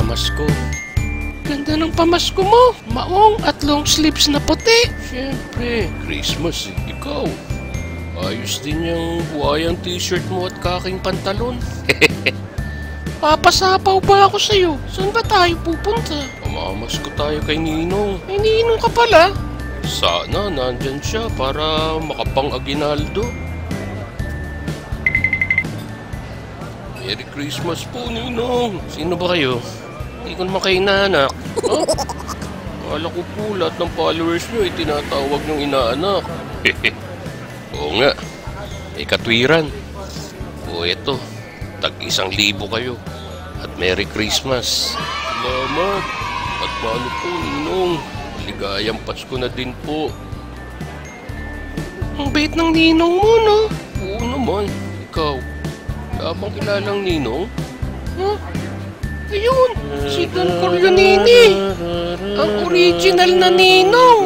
pamasko. Ganda ng pamasko mo. Maong at long sleeves na puti. Siyempre, Christmas eh. Ikaw. Ayos din yung buhayang t-shirt mo at kaking pantalon. Papasapaw ba ako sa'yo? Saan ba tayo pupunta? Mamamasko tayo kay Ninong. Ay, Ninong ka pala? Sana nandyan siya para makapang-aginaldo. Merry Christmas po, Ninong. Sino ba kayo? Hindi ko naman kayo inaanak. Huh? Akala ko po lahat ng followers nyo ay tinatawag nyong inaanak. Oo nga. May katwiran. O eto, tag-1,000 kayo. At Merry Christmas. Salamat. At paano po, Ninong? Maligayang Pasko na din po. Ang bait ng Ninong mo, no? Oo naman. Ikaw, wala bang kilalang Ninong? Huh? Ayun, si Don Corleonini. Ang original na Ninong.